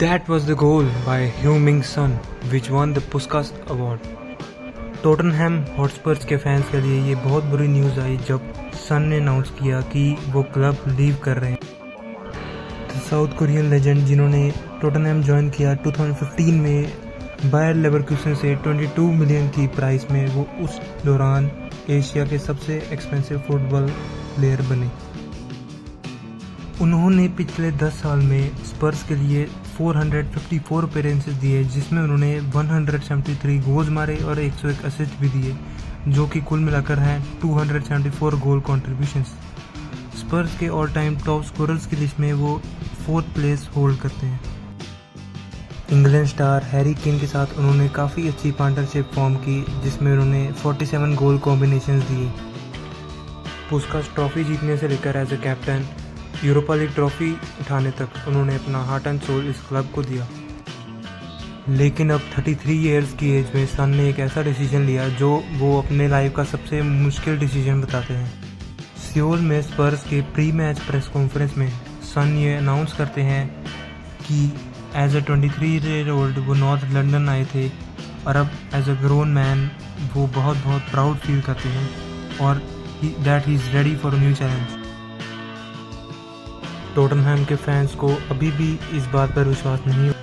That was the goal by Heung-min Son, which won the Puskas Award. Tottenham Hotspurs के fans के लिए ये बहुत बुरी न्यूज़ आई जब सन ने अनाउंस किया कि वो क्लब लीव कर रहे हैं। साउथ कोरियन लेजेंड जिन्होंने टोटनहैम ज्वाइन किया 2015 में बायर लेवरकुसन से 22 मिलियन की प्राइस में, वो उस दौरान एशिया के सबसे एक्सपेंसिव फुटबॉल प्लेयर बने। उन्होंने पिछले 10 साल में स्पर्स के लिए 454 अपीयरेंसेस दिए, जिसमें उन्होंने 173 गोल्स मारे और 101 असिस्ट भी दिए, जो कि कुल मिलाकर हैं 274 गोल कंट्रीब्यूशंस। स्पर्स के ऑल टाइम टॉप स्कोरर्स की लिस्ट में वो 4th प्लेस होल्ड करते हैं। इंग्लैंड स्टार हैरी केन के साथ उन्होंने काफ़ी अच्छी पार्टनरशिप फॉर्म की, जिसमें उन्होंने 47 गोल कॉम्बिनेशंस दिए। पुस्कास ट्रॉफी जीतने से लेकर as a captain Europa League trophy उठाने तक उन्होंने अपना हार्ट एंड सोल इस क्लब को दिया। लेकिन अब 33 इयर्स की एज में सन ने एक ऐसा डिसीजन लिया जो वो अपने लाइफ का सबसे मुश्किल डिसीजन बताते हैं। सियोल में स्पर्स के प्री मैच प्रेस कॉन्फ्रेंस में सन ये अनाउंस करते हैं कि एज ए 23 ईयर ओल्ड वो नॉर्थ लंदन आए थे और अब एज ए ग्रोन मैन वो बहुत प्राउड फील करते हैं और that he is ready for a new challenge. Tottenham के फैंस को अभी भी इस बात पर विश्वास नहीं हो,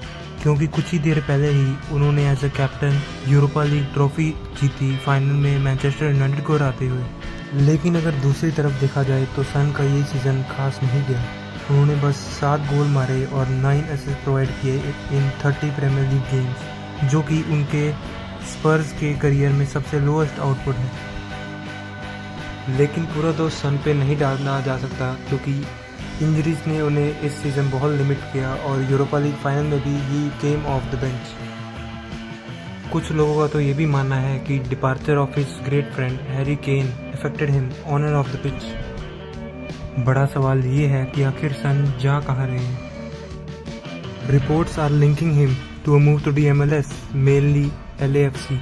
क्योंकि कुछ ही देर पहले ही उन्होंने as a captain Europa League trophy जीती, फाइनल में मैनचेस्टर यूनाइटेड को हराते हुए। लेकिन अगर दूसरी तरफ देखा जाए तो सन का ये सीज़न खास नहीं गया। उन्होंने बस 7 गोल मारे और 9 असिस्ट प्रोवाइड किए इन 30 प्रीमियर लीग गेम्स, जो कि उनके स्पर्स के करियर में सबसे लोएस्ट आउटपुट है। लेकिन पूरा दोष सन पे नहीं डालना जा सकता, क्योंकि इंजरीज ने उन्हें इस सीज़न बहुत लिमिट किया और यूरोपा लीग फाइनल में भी ही केम ऑफ द बेंच। कुछ लोगों का तो ये भी मानना है कि departure of his great friend Harry Kane affected him on end of the pitch. बड़ा सवाल ये है कि आखिर सन जा कहाँ रहे हैं। Reports are linking him to a move to the MLS, mainly LAFC।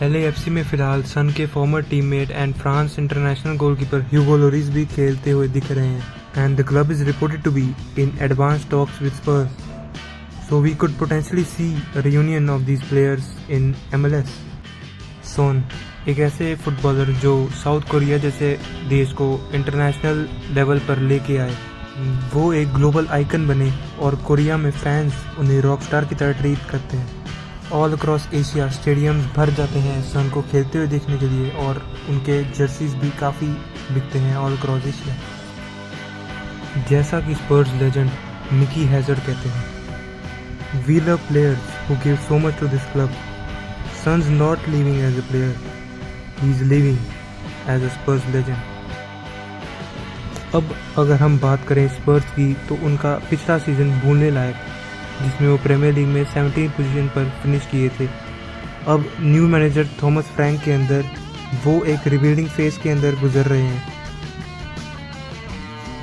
LAFC में फिलहाल सन के former teammate and France international goalkeeper Hugo Lloris भी खेलते हुए दिख रहे हैं, and the club is reported to be in advance talks with Spurs, so we could potentially see a reunion of these players in MLS। Son एक ऐसे footballer जो south Korea जैसे देश को इंटरनेशनल लेवल पर लेके आए, वो एक ग्लोबल आइकन बने और कोरिया में फैंस उन्हें रॉकस्टार की तरह ट्रीट करते हैं। ऑल अक्रॉस एशिया स्टेडियम्स भर जाते हैं सन को खेलते हुए देखने के लिए, और उनके जर्सीज भी काफ़ी बिकते हैं ऑल अक्रॉस एशिया। जैसा कि स्पर्स लेजेंड निकी हैजर्ड कहते हैं, we love players who give so much to this club. Son's not living as a player, he is living as a Spurs legend. अब अगर हम बात करें स्पर्स की, तो उनका पिछला सीज़न भूलने लायक, जिसमें वो प्रीमियर लीग में 17 पोजीशन पर फिनिश किए थे। अब न्यू मैनेजर थॉमस फ्रैंक के अंदर वो एक रिबिल्डिंग फेज के अंदर गुजर रहे हैं।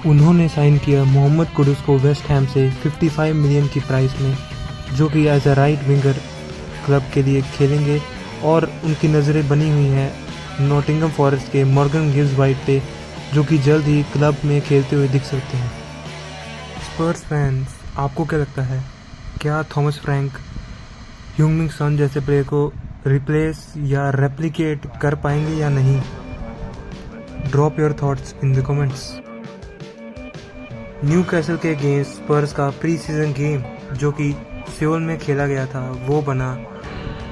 उन्होंने साइन किया मोहम्मद कुदुस को वेस्ट हैम से 55 मिलियन की प्राइस में, जो कि as a right winger club के लिए खेलेंगे, और उनकी नज़रें बनी हुई हैं नॉटिंघम फॉरेस्ट के मॉर्गन गिब्स वाइट पे, जो कि जल्द ही क्लब में खेलते हुए दिख सकते हैं। स्पर्स फैंस, आपको क्या लगता है, क्या थॉमस फ्रैंक ह्यूंग-मिन सन जैसे प्लेयर को रिप्लेस या रेप्लिकेट कर पाएंगे या नहीं? Drop your thoughts in the comments. Newcastle के अगेंस्ट स्पर्स का प्री सीजन गेम, जो कि सियोल में खेला गया था, वो बना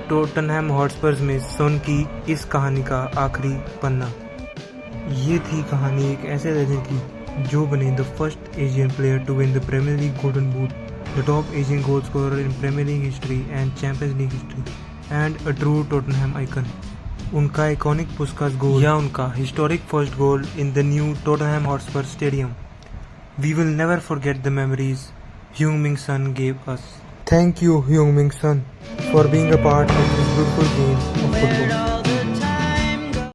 टोटनहैम हॉटस्पर्स में सन की इस कहानी का आखिरी पन्ना। ये थी कहानी एक ऐसे लेजेंड की जो बने the first Asian player to win the Premier League golden boot, the top Asian goal scorer in Premier League history and Champions League history, and a true Tottenham icon. उनका आइकॉनिक पुस्कास गोल या उनका historic first goal in the new Tottenham Hotspur stadium. We will never forget the memories Heung-min Son gave us. Thank you, Heung-min Son, for being a part of this beautiful game of football.